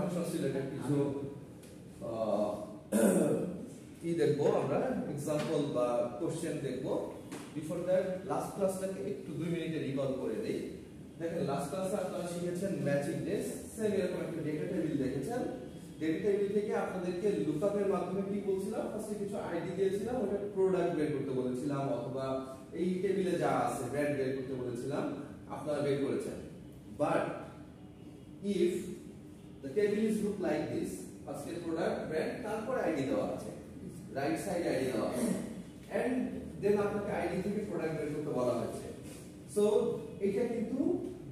Functions related কিছু কি দেখবো আমরা, এক্সাম্পল বা কোশ্চেন দেখবো। বিফোর দ্যাট লাস্ট ক্লাসটাকে একটু 2 মিনিটে রিকল করে দেই। দেখেন লাস্ট ক্লাসে আপনারা শিখেছেন ম্যাচ ইন্ডেক্স, সেম এরকম একটা ডেটা টেবিল দেখেছেন। ডেটা টেবিল থেকে আপনাদেরকে লুকআপের মাধ্যমে কি বলছিলাম, ফার্স্টে কিছু আইডি দিয়েছিলাম, ওটা প্রোডাক্ট বের করতে বলেছিলাম, অথবা এই টেবিলে যা আছে ব্র্যান্ড বের করতে বলেছিলাম, আপনারা বের করেছেন। But if the table is look like this, ফার্স্টে প্রোডাক্ট ব্র্যান্ড তারপর আইডি দেওয়া আছে, রাইট সাইড আইডি দেওয়া আছে, এন্ড দেন আপনাকে আইডি থেকে প্রোডাক্ট বের করতে বলা হয়েছে। সো এটা কিন্তু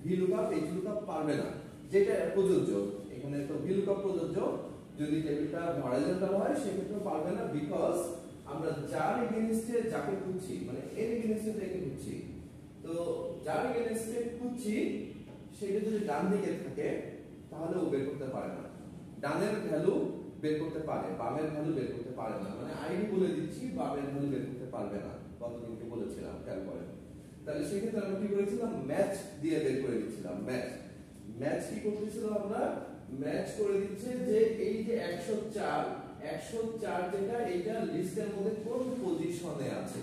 ভিলুকআপ এইচলুকআপ পারবে না, যেটা প্রযোজ্য এখানে। তো ভিলুকআপ প্রযোজ্য যদি টেবিলটা হরাইজন্টাল হয় সেক্ষেত্রে পারবে না, বিকজ আমরা যার এগেইনস্টে যাকে খুঁজছি, মানে এর এগেইনস্টে যাকে খুঁজছি, তো যার এগেইনস্টে খুঁজছি সেটা যদি ডান দিকে থাকে তাহলে ও বের করতে পারে না। ডানের ভ্যালু বের করতে পারে, বামের ভ্যালু বের করতে পারে না। মানে আইডি বলে দিচ্ছি, বামের ভ্যালু বের করতে পারবে না, কতদিনকে বলেছিলাম খেয়াল করেন। তাহলে সেক্ষেত্রে আমরা কি করেছিলাম, ম্যাচ দিয়ে বের করে দিচ্ছিলাম। ম্যাচ কি করতেছিলাম আমরা, ম্যাচ করে দিচ্ছে যে এই যে 104 যেটা, এইটা লিস্টের মধ্যে কোন পজিশনে আছে।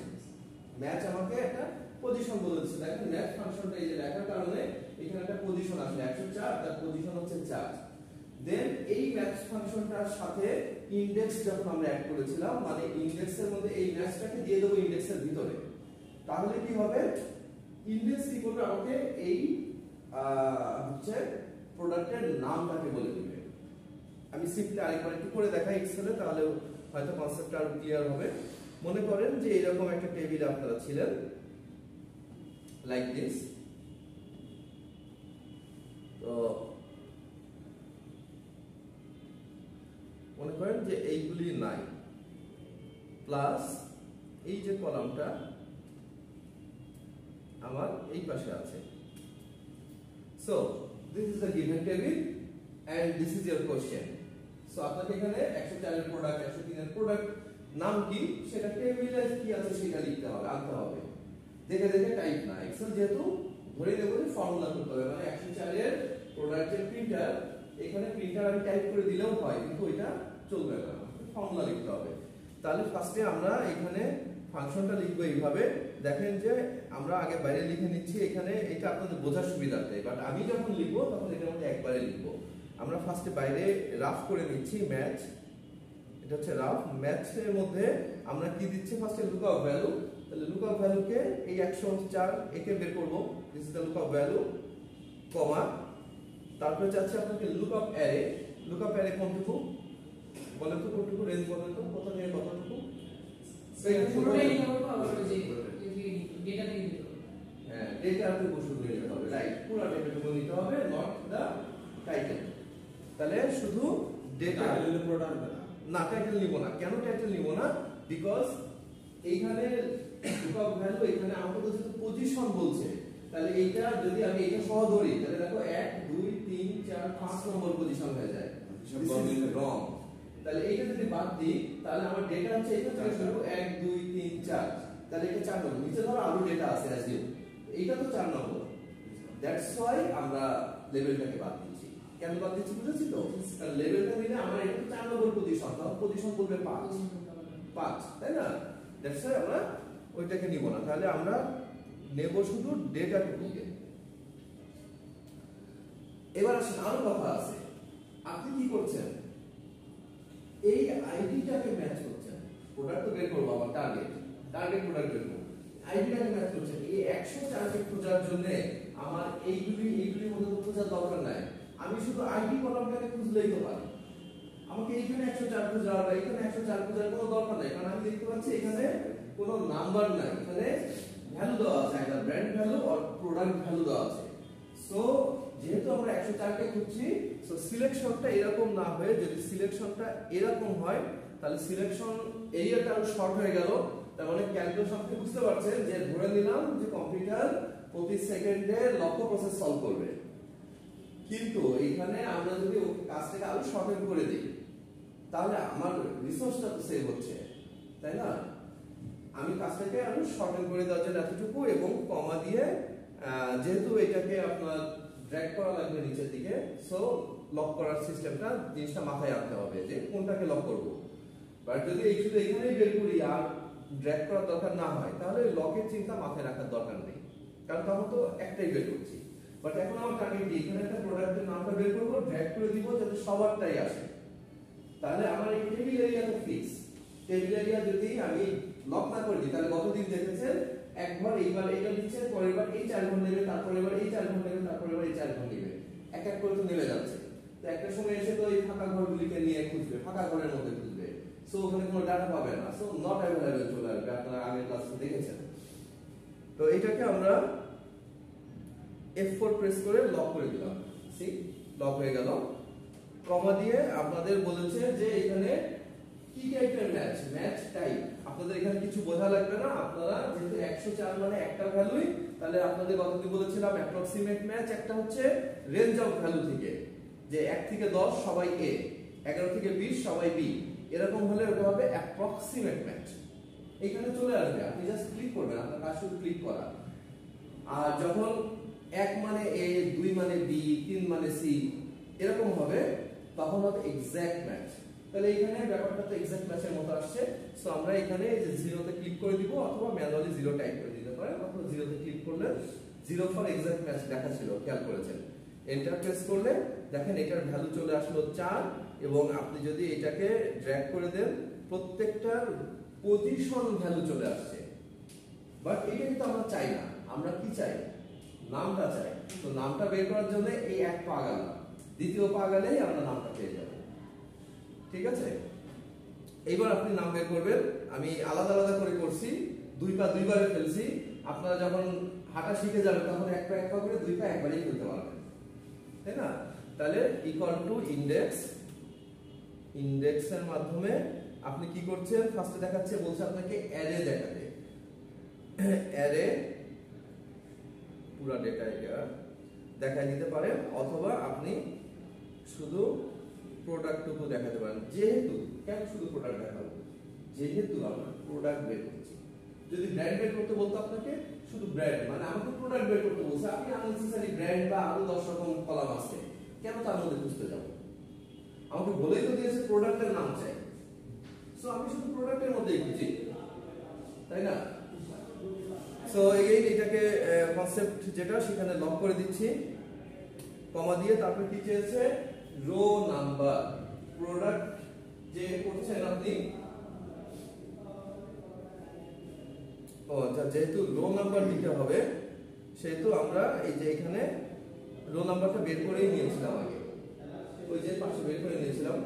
ম্যাচ আমাকে একটা পজিশন বলেছে। দেখেন ম্যাচ ফাংশনটা এই যে লেখার কারণে এখানে একটা পজিশন আসলে 104, তার পজিশন হচ্ছে 4। দেন এই ম্যাচ ফাংশনটার সাথে ইনডেক্স যখন আমরা অ্যাড করেছিলাম, মানে ইনডেক্সের মধ্যে এই ম্যাচটাকে দিয়ে দেব ইনডেক্সের ভিতরে, তাহলে কি হবে, ইনডেক্স কি করবে, আমাকে এই হচ্ছে প্রোডাক্টের নামটাকে বলে দিবে। আমি সিম্পলি আরেকবার একটু করে দেখাই এক্সেলে, তাহলে হয়তো কনসেপ্টটা আরো ক্লিয়ার হবে। মনে করেন যে এরকম একটা টেবিল আপনারা ছিলেন, লাইক দিস। তো মনে করেন যে এইগুলি নাই, প্লাস এই যে কলামটা আমার এই পাশে আছে। So this is the given table and this is your question. So আপনাকে এখানে 104 এর প্রোডাক্ট, 103 এর প্রোডাক্ট নাম কি সেটা টেবিলে কি আছে সেটা লিখতে হবে, আনতে হবে। দেখে দেখে টাইপ না, এক্সেল যেহেতু ধরে নেব যে ফর্মুলা করতে হবে, মানে 104 এর প্রোডাক্টের প্রিন্টার, এখানে প্রিন্টার আমি টাইপ করে দিলেও হয়, কিন্তু এটা চলবে না, ফর্মুলা লিখতে হবে। তাহলে ফার্স্টে আমরা এখানে ফাংশনটা লিখবো এইভাবে। দেখেন যে আমরা আগে বাইরে লিখে নিচ্ছি এখানে, এটা আপনাদের বোঝার সুবিধার্থে, বাট আমি যখন লিখবো তখন এটার মধ্যে একবারে লিখবো। আমরা ফার্স্টে বাইরে রাফ করে নিচ্ছি ম্যাচ, এটা হচ্ছে রাফ। ম্যাচের মধ্যে আমরা কি দিচ্ছি, ফার্স্টে লুকআপ ভ্যালু। তাহলে লুকআপ ভ্যালুকে এই 104 একে বের করব, this is the lookup value, comma, তারপরে চাচ্ছি আপনাকে লুকআপ অ্যারে। লুকআপ অ্যারে কোনটুকু বলেন তো, কোনটুকু রেঞ্জ বলেন তো, কত থেকে কতটুকু? পুরোটাই নিতে হবে, আবার যে ডেটা থেকে নিতে হবে। হ্যাঁ, ডেটা থেকে শুরু নিতে হবে, রাইট, পুরো ডেটাটুকু নিতে হবে, নট দা টাইটেল। তাহলে শুধু ডেটা না, টাইটেল নিব না। কেন টাইটেল নিব না? বিকজ এইখানে লুকআপ ভ্যালু, এখানে আমাকে তো যেহেতু পজিশন বলছে, তাহলে এইটা যদি আমি এটা সহ ধরি, তাহলে দেখো 1 2 3 4 5 নম্বর পজিশন হয়ে যায়, রং। তাহলে এইটা যদি বাদ দিই, তাহলে আমার ডেটা হচ্ছে এটা থেকে শুরু 1 2 3 4, তাহলে এটা 4 নম্বর। নিচে ধরো আরো ডেটা আছে অ্যাজ ইউ, এইটা তো 4 নম্বর। দ্যাটস ওয়াই আমরা লেভেলটাকে বাদ দিচ্ছি। কেন বাদ দিচ্ছি বুঝেছি তো? কারণ লেভেলটা দিলে আমার এটা তো 4 নম্বর পজিশন, তখন পজিশন বলবে 5, তাই না? দ্যাটস ওয়াই আমরা ওইটাকে নিব না। তাহলে আমরা নেব শুধু ডেটাটুকুকে। এবার আসেন, আরো কথা আছে। আপনি কি করছেন, এই আইডিটাকে ম্যাচ করছেন। প্রোডাক্ট তো বের করবো, আমার টার্গেট প্রোডাক্ট বের করবো, আইডিটাকে ম্যাচ করছেন। এই 104 কে খোঁজার জন্য আমার এইগুলির মধ্যে তো খোঁজার দরকার নাই, আমি শুধু আইডি কলামটাকে খুঁজলেই তো পারি। আমাকে এইখানে 104 খোঁজার বা এখানে 104 খোঁজার কোনো দরকার নাই, কারণ আমি দেখতে পাচ্ছি এখানে কোনো নাম্বার নাই, এখানে ভ্যালু দেওয়া আছে, একটা ব্র্যান্ড ভ্যালু আর প্রোডাক্ট ভ্যালু দেওয়া আছে। সো যেহেতু আমরা 104 কে খুঁজছি, সো সিলেকশনটা এরকম না হয়ে, যদি সিলেকশনটা এরকম হয় তাহলে সিলেকশন এরিয়াটা আরো শর্ট হয়ে গেল। তার মানে ক্যালকুলেশন আপনি বুঝতে পারছেন যে ধরে নিলাম যে কম্পিউটার প্রতি সেকেন্ডে লক্ষ প্রসেস সলভ করবে, কিন্তু এখানে আমরা যদি কাজটাকে আরো শর্টেন করে দিই তাহলে আমার রিসোর্সটা তো সেভ হচ্ছে, তাই না? আমি কাজটাকে আরো শর্টেন করে দেওয়ার জন্য এতটুকু এবং কমা দিয়ে, যেহেতু এটাকে আপনার ড্র্যাগ করা লাগবে নিচের দিকে, সো লক করার সিস্টেমটা জিনিসটা মাথায় রাখতে হবে যে কোনটাকে লক করব। বাট যদি এই শুধু এখানেই বের করি আর ড্র্যাগ করার দরকার না হয় তাহলে লকের চিন্তা মাথায় রাখার দরকার নেই, কারণ তখন তো একটাই বের করছি। বাট এখন আমার টার্গেট কি, এখানে একটা প্রোডাক্টের নামটা বের করবো, ড্র্যাগ করে দিব যাতে সবারটাই আসে। তাহলে আমার এই টেবিল এরিয়া তো ফিক্স। টেবিল এরিয়া যদি আমি লক না করে দিই তাহলে গতদিন দেখেছেন একবার এইবার এটা দিচ্ছে, পরের বার এই 4 ঘর নেবে, তারপরে এবার এই 4 ঘর নেবে, তারপরে এবার এই 4 ঘর নেবে, এক এক করে তো নেমে যাচ্ছে। তো একটা সময় এসে তো এই ফাঁকা ঘরগুলিকে নিয়ে খুঁজবে, ফাঁকা ঘরের মধ্যে খুঁজবে, সো ওখানে কোনো ডাটা পাবে না, সো নট অ্যাভেলেবল চলে আসবে। আপনারা আগের ক্লাসে দেখেছেন। তো এটাকে আমরা F4 প্রেস করে লক করে দিলাম। সি লক হয়ে গেল। কমা দিয়ে আপনাদের বলেছে যে এখানে কি টাইপের ম্যাচ, ম্যাচ টাইপ। আপনাদের এখানে কিছু বোঝা লাগবে না, আপনারা যেহেতু 104 মানে একটা ভ্যালুই, তাহলে আপনাদের গতদিন বলেছিলাম অ্যাপ্রক্সিমেট ম্যাচ একটা হচ্ছে রেঞ্জ অফ ভ্যালু থেকে, যে 1 থেকে 10 সবাই A, 11 থেকে 20 সবাই B, এরকম হলে ওটা হবে অ্যাপ্রক্সিমেট ম্যাচ। এখানে চলে আসবে, আপনি জাস্ট ক্লিক করবেন, আপনার কাজ শুধু ক্লিক করা। আর যখন 1 মানে A, 2 মানে B, 3 মানে C এরকম হবে তখন হবে এক্সাক্ট ম্যাচ। তাহলে এখানে ব্যাপারটা তো এক্সাক্ট ম্যাচের মতো আসছে। সো আমরা এখানে এই যে 0 তে ক্লিক করে দিব, অথবা ম্যানুয়ালি 0 টাইপ করে দিতে পারেন, অথবা 0 তে ক্লিক করলে 0 ফর এক্সাক্ট ম্যাচ লেখা ছিল, খেয়াল করেছেন। এন্টার প্রেস করলে দেখেন এটার ভ্যালু চলে আসলো 4, এবং আপনি যদি এটাকে ড্র্যাগ করে দেন প্রত্যেকটার পজিশন ভ্যালু চলে আসছে। বাট এটা কিন্তু আমরা চাই না, আমরা কি চাই, নামটা চাই। তো নামটা বের করার জন্য এই এক পা গেল, দ্বিতীয় পা গেলেই আমরা নামটা পেয়ে যাব। ঠিক আছে, এইবার আপনি নাম বের করবেন। আমি আলাদা আলাদা করে করছি, 2 পা 2 বারে ফেলছি। আপনারা যখন হাঁটা শিখে যাবেন তখন এক পা করে 2 পা একবারেই ফেলতে পারবেন, তাই না? তাহলে ইকুয়াল টু ইনডেক্স, ইনডেক্সের মাধ্যমে আপনি কি করছেন, ফার্স্টে দেখাচ্ছে, বলছে আপনাকে অ্যারে দেখাতে, অ্যারে পুরো ডেটা এটা দেখাই দিতে পারেন, অথবা আপনি শুধু প্রোডাক্টটুকু দেখাতে পারেন। যেহেতু কেন শুধু প্রোডাক্ট দেখাবো, যেহেতু আমরা প্রোডাক্ট বের করছি। যদি ব্র্যান্ড বের করতে বলতো আপনাকে শুধু ব্র্যান্ড, মানে আমাকে প্রোডাক্ট বের করতে বলছে, আপনি আননেসেসারি ব্র্যান্ড বা আরো 10 রকম কলাম আছে, কেন তার মধ্যে খুঁজতে যাব? আমাকে বলেই তো দিয়েছে প্রোডাক্টের নাম চাই, সো আমি শুধু প্রোডাক্টের মধ্যেই খুঁজি, তাই না? সো এগেইন এটাকে কনসেপ্ট যেটা সেখানে লক করে দিচ্ছি, কমা দিয়ে তারপর কি চেয়েছে, রো নাম্বার। প্রোডাক্ট যে করছেন আপনি, ও আচ্ছা, যেহেতু রো নাম্বার দিতে হবে সেহেতু আমরা এই যে এখানে রো নাম্বারটা বের করেই নিয়েছিলাম আগে, ওই যে পাশে বের করে নিয়েছিলাম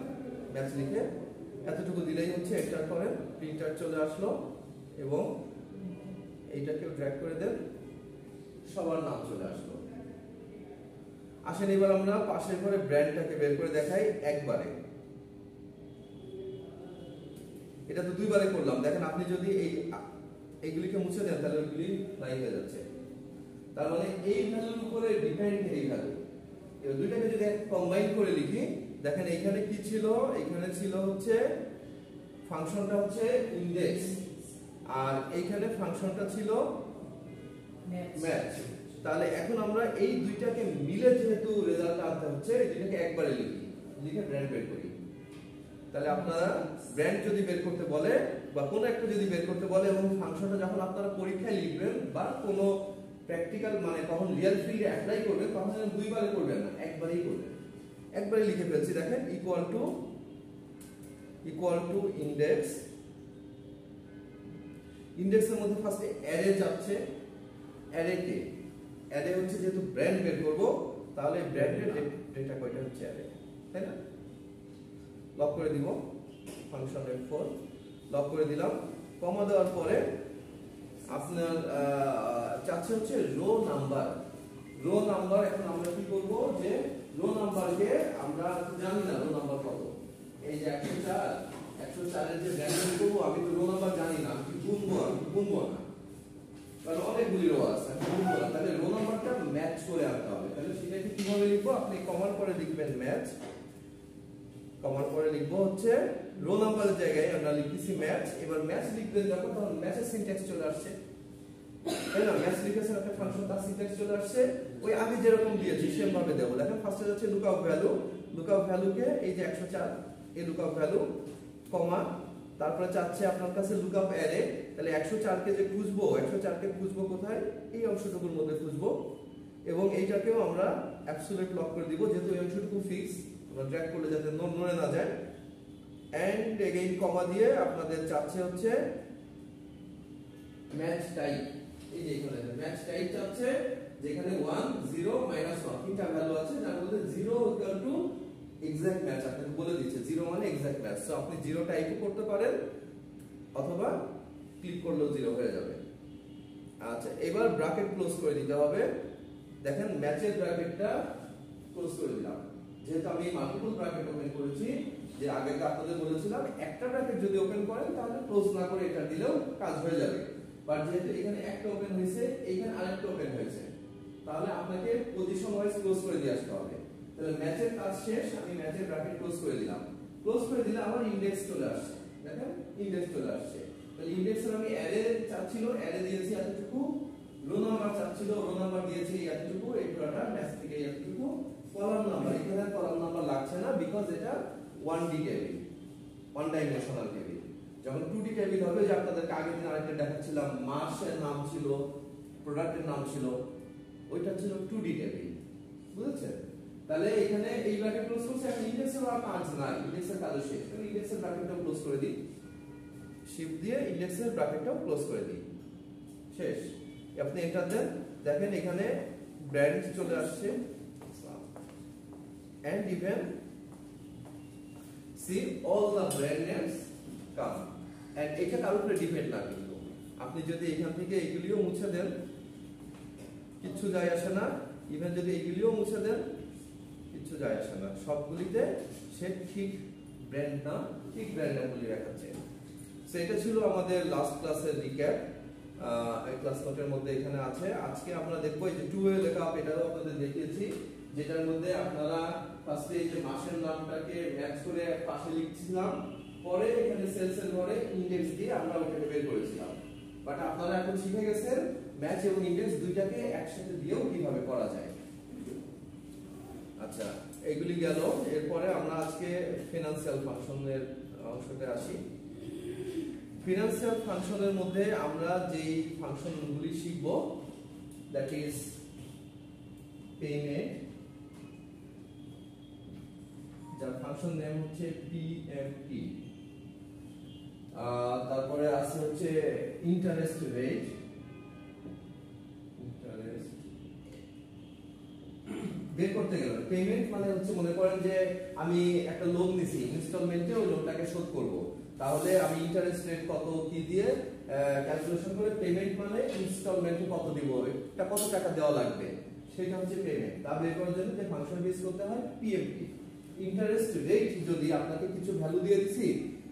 ম্যাচ লিখে, এতটুকু দিলেই হচ্ছে। এন্টার করেন, প্রিন্টার চলে আসলো, এবং এইটাকেও ড্র্যাগ করে দেন, সবার নাম চলে আসলো। আসেন এবার আমরা পাশের ঘরে ব্র্যান্ডটাকে বের করে দেখাই একবারে। এটা তো 2 বারে করলাম, দেখেন আপনি যদি এইগুলিকে মুছে দেন তাহলে ওইগুলি নাই হয়ে যাচ্ছে। তার মানে এই ভ্যালুর উপরে ডিপেন্ড এই ভ্যালু। এই দুইটাকে যদি কম্বাইন করে লিখি, দেখেন এখানে কি ছিল, এখানে ছিল হচ্ছে ফাংশনটা হচ্ছে ইনডেক্স, আর এইখানে ফাংশনটা ছিল ম্যাচ। তাহলে এখন আমরা এই দুইটাকে মিলে যেহেতু রেজাল্ট আনতে হচ্ছে, এই দুইটাকে একবারে লিখি, লিখে ব্র্যান্ড বের করি। তাহলে আপনারা ব্র্যান্ড যদি বের করতে বলে বা কোনো একটা যদি বের করতে বলে, এবং ফাংশনটা যখন আপনারা পরীক্ষায় লিখবেন বা কোনো প্র্যাকটিক্যাল মানে তখন রিয়েল ফিল্ডে অ্যাপ্লাই করবেন, তখন 2 বারে করবেন না, একবারেই করবেন। একবারে লিখে ফেলছি, দেখেন ইকুয়াল টু ইনডেক্স। ইনডেক্সের মধ্যে ফার্স্টে অ্যারে যাচ্ছে, অ্যারে কে, অ্যারে হচ্ছে যেহেতু ব্র্যান্ড বের করব, তাহলে ব্র্যান্ডের ডেটা কয়টা হচ্ছে অ্যারে, তাই না? লক করে দিব, ফাংশন F4 লক করে দিলাম। কমা দেওয়ার পরে আপনার চাচ্ছে হচ্ছে রো নাম্বার। রো নাম্বার এখন আমরা কি করব, যে রো নাম্বারকে আমরা জানি না রো নাম্বার কত। এই যে 104 এর যে ভ্যালু করব, আমি তো রো নাম্বার জানি না, আমি গুনবো না, কারণ অনেকগুলি রো আছে, আমি গুনবো না। তাহলে রো নাম্বারটা ম্যাচ করে আনতে হবে। তাহলে সেটাকে কিভাবে লিখবো, আপনি কমার পরে লিখবেন ম্যাচ, কমার পরে লিখবো হচ্ছে রো নাম্বারের জায়গায় আমরা লিখতেছি ম্যাচ। এবার ম্যাচ লিখবেন যখন, তখন ম্যাচের সিনট্যাক্স চলে আসছে, তাই না? ম্যাচ লিখেছেন একটা ফাংশন, তার সিনট্যাক্স চলে আসছে, ওই আগে যেরকম দিয়েছি সেম ভাবে দেবো। দেখেন ফার্স্টে যাচ্ছে লুকআপ ভ্যালু, লুকআপ ভ্যালুকে এই যে 104 এই লুকআপ ভ্যালু কমা তারপরে চাচ্ছে আপনার কাছে লুকআপ অ্যারে, তাহলে 104 কে যে খুঁজবো 104 কে খুঁজবো কোথায়, এই অংশটুকুর মধ্যে খুঁজবো এবং এইটাকেও আমরা অ্যাবসলিউট লক করে দিব যেহেতু এই অংশটুকু ফিক্স, আমরা ড্র্যাগ করলে যাতে নড়ে না যায়। এন্ড এগেইন কমা দিয়ে আপনাদের চাচ্ছে হচ্ছে ম্যাচ টাইপ, এই যে এখানে ম্যাচ টাইপ চাচ্ছে যেখানে 1 0 -1 তিনটা ভ্যালু আছে যার মধ্যে 0 ইকুয়াল টু এক্সাক্ট ম্যাচ আপনাকে বলে দিচ্ছে 0 মানে এক্সাক্ট ম্যাচ। সো আপনি 0 টাইপও করতে পারেন অথবা ক্লিক করলেও 0 হয়ে যাবে। আচ্ছা এবার ব্র্যাকেট ক্লোজ করে দিতে হবে। দেখেন ম্যাচের ব্র্যাকেটটা ক্লোজ করে দিলাম, যেহেতু আমি মাল্টিপল ব্র্যাকেট ওপেন করেছি, যে আগে আপনাদের বলেছিলাম একটা ব্র্যাকেট যদি ওপেন করেন তাহলে ক্লোজ না করে এটা দিলেও কাজ হয়ে যাবে, বাট যেহেতু এখানে একটা ওপেন হয়েছে এইখানে আরেকটা ওপেন হয়েছে তাহলে আপনাকে পজিশন ওয়াইজ ক্লোজ করে দিয়ে আসতে হবে। তাহলে ম্যাচের কাজ শেষ, আমি ম্যাচের ব্র্যাকেট ক্লোজ করে দিলাম, ক্লোজ করে দিলে আমার ইনডেক্স চলে আসছে, দেখেন ইনডেক্স চলে আসছে। তাহলে ইনডেক্সের আমি অ্যারে চাচ্ছিল, অ্যারে দিয়েছি এতটুকু, রো নাম্বার চাচ্ছিল, রো নাম্বার দিয়েছি এতটুকু, এই পুরোটা ম্যাচ থেকে এতটুকু। কলাম নাম্বার, এখানে কলাম নাম্বার লাগছে না বিকজ এটা 1D table, one dimensional table. যখন 2D টেবিল হবে, যে আপনাদেরকে আগের দিন আরেকটা দেখাচ্ছিলাম, মাসের নাম ছিল, প্রোডাক্টের নাম ছিল, ওইটা ছিল 2D টেবিল, বুঝেছেন? তাহলে এখানে এই ব্র্যাকেট ক্লোজ করছি, এখন ইনডেক্সের আর কাজ নাই, ইনডেক্সের কাজ শেষ। তাহলে ইনডেক্সের ব্র্যাকেটটা ক্লোজ করে দিই, শিফট দিয়ে ইনডেক্সের ব্র্যাকেটটাও ক্লোজ করে দিই, শেষ। আপনি এন্টার দেন, দেখেন এখানে ব্র্যান্ড চলে আসছে and even see all the brand names come, and এটা কারোর উপরে ডিপেন্ড না, কিন্তু আপনি যদি এখান থেকে এগুলিও মুছে দেন কিচ্ছু যায় আসে না, ইভেন যদি এগুলিও মুছে দেন কিচ্ছু যায় আসে না, সবগুলিতে সে ঠিক ব্র্যান্ড নাম, ঠিক ব্র্যান্ড নামগুলি দেখাচ্ছে। সো এটা ছিল আমাদের লাস্ট ক্লাসের রিক্যাপ, এই ক্লাস নোটের মধ্যে এখানে আছে। আজকে আমরা দেখবো এই যে 2 এ লেখা, এটাও আপনাদের দেখিয়েছি, যেটার মধ্যে আপনারা ফার্স্টে এই যে মাসের নামটাকে ম্যাচ করে পাশে লিখছিলাম, পরে এখানে সেলসের ঘরে ইনডেক্স দিয়ে আমরা ওটাকে বের করেছিলাম। বাট আপনারা এখন শিখে গেছেন ম্যাচ এবং ইনডেক্স দুইটাকে একসাথে দিয়েও কিভাবে করা যায়। আচ্ছা এগুলি গেল, এরপরে আমরা আজকে ফিনান্সিয়াল ফাংশনের অংশতে আসি। ফিনান্সিয়াল ফাংশনের মধ্যে আমরা যেই ফাংশনগুলি শিখব, দ্যাট ইজ পেমেন্ট, যার ফাংশন নেম হচ্ছে পিএমটি, তারপরে আছে হচ্ছে ইন্টারেস্ট রেট, ইন্টারেস্ট বের করতে গেলে পেমেন্ট মানে হচ্ছে, মনে করেন যে আমি একটা লোন নিছি, ইনস্টলমেন্টে ওই লোনটাকে শোধ করব, তাহলে আমি ইন্টারেস্ট রেট কত কি দিয়ে ক্যালকুলেশন করে পেমেন্ট মানে ইনস্টলমেন্টে কত দিব, এটা কত টাকা দেওয়া লাগবে, সেটা হচ্ছে পেমেন্ট। তা বের করার জন্য যে ফাংশন ইউজ করতে হয় পিএমটি। ইন্টারেস্ট রেট যদি আপনাকে কিছু ভ্যালু দিয়ে দিছি,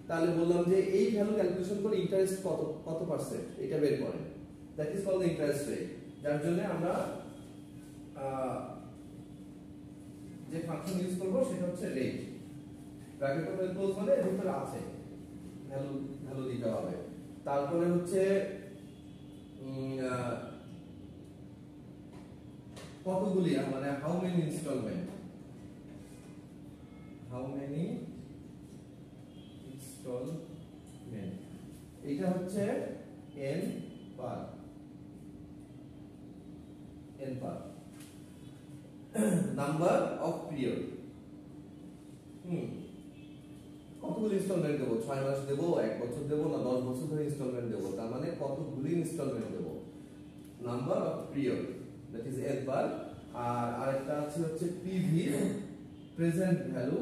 তাহলে বললাম যে এই ভ্যালু ক্যালকুলেশন করে ইন্টারেস্ট কত পার্সেন্ট এটা বের করেন, that is called interest rate. যার জন্য আমরা যে ফাংশন ইউজ করব সেটা হচ্ছে রেট, ব্র্যাকেট ওপেন ক্লোজ মানে এর ভিতরে আছে ভ্যালু দিতে হবে। তারপরে হচ্ছে কতগুলি, মানে হাউ মেনি ইনস্টলমেন্ট, এটা হচ্ছে n per number of period. কতগুলি ইনস্টলমেন্ট দেবো, 6 মাস দেবো, 1 বছর দেবো, না 10 বছর ধরে ইনস্টলমেন্ট দেবো, তার মানে কতগুলি ইনস্টলমেন্ট দেবো, number of period, that is n বার। আর আরেকটা আছে হচ্ছে পিভি, প্রেজেন্ট ভ্যালু,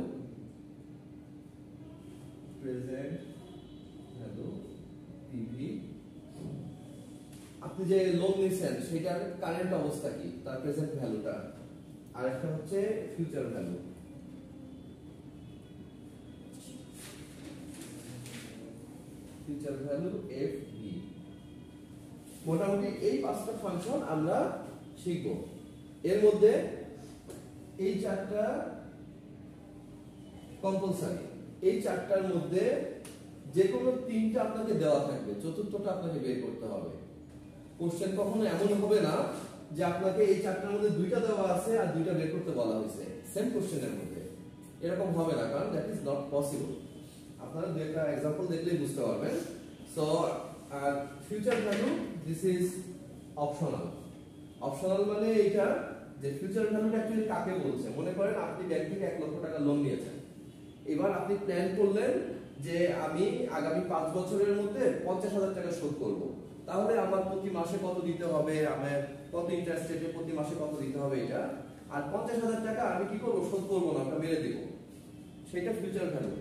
পিভি, আপনি যে লোন নিছেন সেটার কারেন্ট অবস্থা কি, তার প্রেজেন্ট ভ্যালুটা। আরেকটা হচ্ছে ফিউচার ভ্যালু, এফভি। মোটামুটি এই 5টা ফাংশন আমরা শিখব। এর মধ্যে এই 4টা কম্পালসারি, এই 4টার মধ্যে যে কোনো 3টা আপনাকে দেওয়া থাকবে, চতুর্থটা আপনাকে বের করতে হবে। কোশ্চেন কখনো এমন হবে না যে আপনাকে এই 4টার মধ্যে 2টা দেওয়া আছে আর 2টা বের করতে বলা হয়েছে সেম কোশ্চেনের মধ্যে, এরকম হবে না, কারণ দ্যাট ইজ নট পসিবল। আপনারা দুই একটা एग्जांपल দেখলেই বুঝতে পারবেন। So future value this is optional. Optional মানে এটা যে ফিউচার ভ্যালুটা অ্যাকচুয়ালি কাকে বলছে। মনে করেন আপনি ব্যাংক থেকে 1 লক্ষ টাকা লোন নিয়েছেন, এবার আপনি প্ল্যান করলেন যে আমি আগামী 5 বছরের মধ্যে 50,000 টাকা শোধ করব। তাহলে আমার প্রতি মাসে কত দিতে হবে, আমার কত ইন্টারেস্ট রেটে প্রতি মাসে কত দিতে হবে এটা, আর 50,000 টাকা আমি কি করব, শোধ করব না, ওটা মেরে দেব, সেটা ফিউচার ভ্যালু।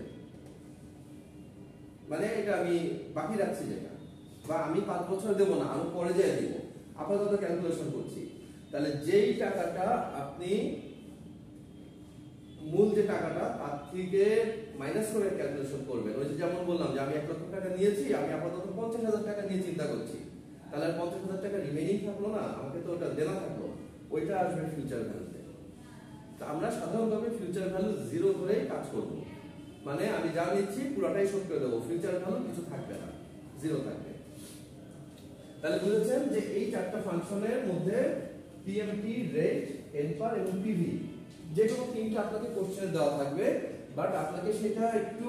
মানে এটা আমি বাকি রাখছি যেটা, বা আমি 5 বছর দেব না, আরো পরে যেয়ে দেব, আপাতত ক্যালকুলেশন করছি। তাহলে যেই টাকাটা আপনি মূল যে টাকাটা তার থেকে মাইনাস করে ক্যালকুলেশন করবেন। ওই যে যেমন বললাম যে আমি 1 লক্ষ টাকা নিয়েছি, আমি আপাতত 50,000 টাকা নিয়ে চিন্তা করছি, তাহলে 50,000 টাকা রিমেইনিং থাকলো না, আমাকে তো ওটা দেনা থাকলো, ওইটা আসবে ফিউচার ভ্যালুতে। তো আমরা সাধারণভাবে ফিউচার ভ্যালু 0 ধরেই কাজ করব। মানে আমি যা নিচ্ছি পুরোটাই শোধ করে দেবো, ফিউচার ভ্যালু কিছু থাকবে না, 0 থাকবে। তাহলে বুঝেছেন যে এই চারটা ফাংশনের মধ্যে পিএমটি, রেট, এনপার এবং পিভি যে কোনো তিনটা আপনাকে কোশ্চেনে দেওয়া থাকবে, বাট আপনাকে সেটা একটু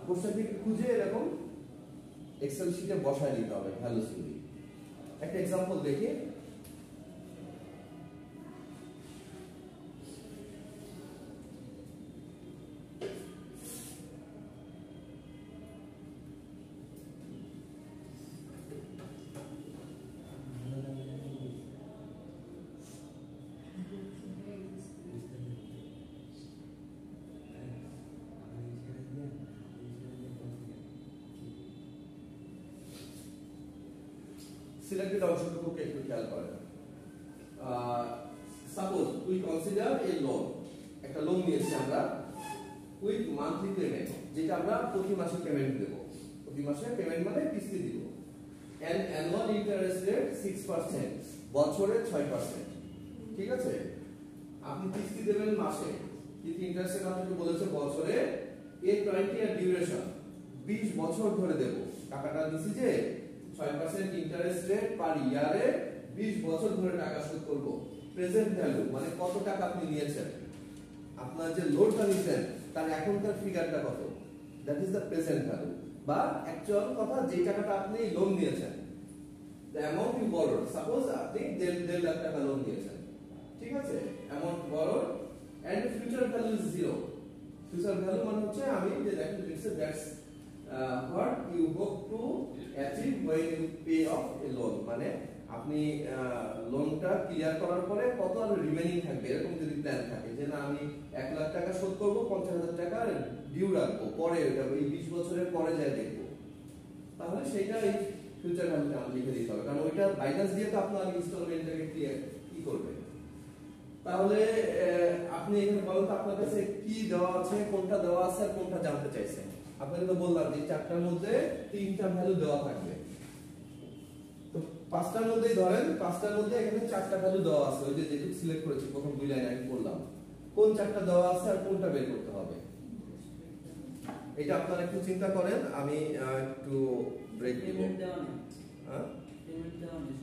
কোশ্চেন থেকে খুঁজে এরকম এক্সেল শিটে বসায় দিতে হবে ভ্যালুসগুলি। একটা एग्जांपल দেখি। সিলেক্টেড অংশটুকুকে একটু খেয়াল করেন। Suppose we consider A loan, একটা লোন নিয়েছি আমরা উইথ মান্থলি পেমেন্ট, যেটা আমরা প্রতি মাসে পেমেন্ট দেব, প্রতি মাসে পেমেন্ট মানে কিস্তি দিব, এন্ড অ্যানুয়াল ইন্টারেস্ট রেট 6%, বছরে 6%। ঠিক আছে, আপনি কিস্তি দেবেন মাসে, কিন্তু ইন্টারেস্ট রেট আপনাকে বলেছে বছরে, এ 20 ইয়ার ডিউরেশন, 20 বছর ধরে দেব। টাকাটা দিছি যে 6% ইন্টারেস্ট রেট পার ইয়ারে 20 বছর ধরে টাকা শোধ করব। প্রেজেন্ট ভ্যালু মানে কত টাকা আপনি নিয়েছেন, আপনার যে লোনটা নিয়েছেন তার এখনকার ফিগারটা কত, that is the present value, বা অ্যাকচুয়াল কথা যে টাকাটা আপনি লোন নিয়েছেন, the amount you borrowed. Suppose আপনি 1.5 লাখ টাকা লোন নিয়েছেন, ঠিক আছে, amount borrowed and future value is 0। Future value মানে হচ্ছে আমি যে দেখেন that's what you hope to achieve when you pay off a loan, মানে আপনি লোনটা ক্লিয়ার করার পরে কত আর রিমেইনিং থাকবে, এরকম যদি প্ল্যান থাকে যে না আমি 1 লাখ টাকা শোধ করব, 50,000 টাকা ডিউ রাখবো, পরে ওটা এই 20 বছরের পরে যায় দেখবো, তাহলে সেটা এই ফিউচার ভ্যালুটা আমি লিখে দিতে হবে, কারণ ওইটা মাইনাস দিয়ে তো আপনার ইনস্টলমেন্টটাকে কি করবে। তাহলে আপনি এখানে বলেন তো আপনার কাছে কি দেওয়া আছে, কোনটা দেওয়া আছে আর কোনটা জানতে চাইছেন। আপনাকে তো বললাম যে চারটার মধ্যে তিনটা ভ্যালু দেওয়া থাকবে, তো পাঁচটার মধ্যেই ধরেন, পাঁচটার মধ্যে এখানে চারটা ভ্যালু দেওয়া আছে, ওই যে যেটুকু সিলেক্ট করেছি প্রথম 2 লাইনে আমি বললাম কোন চারটা দেওয়া আছে আর কোনটা বের করতে হবে। এটা আপনারা একটু চিন্তা করেন, আমি একটু ব্রেক দিব। পেমেন্ট দেওয়া নেই, হ্যাঁ পেমেন্ট দেওয়া নেই।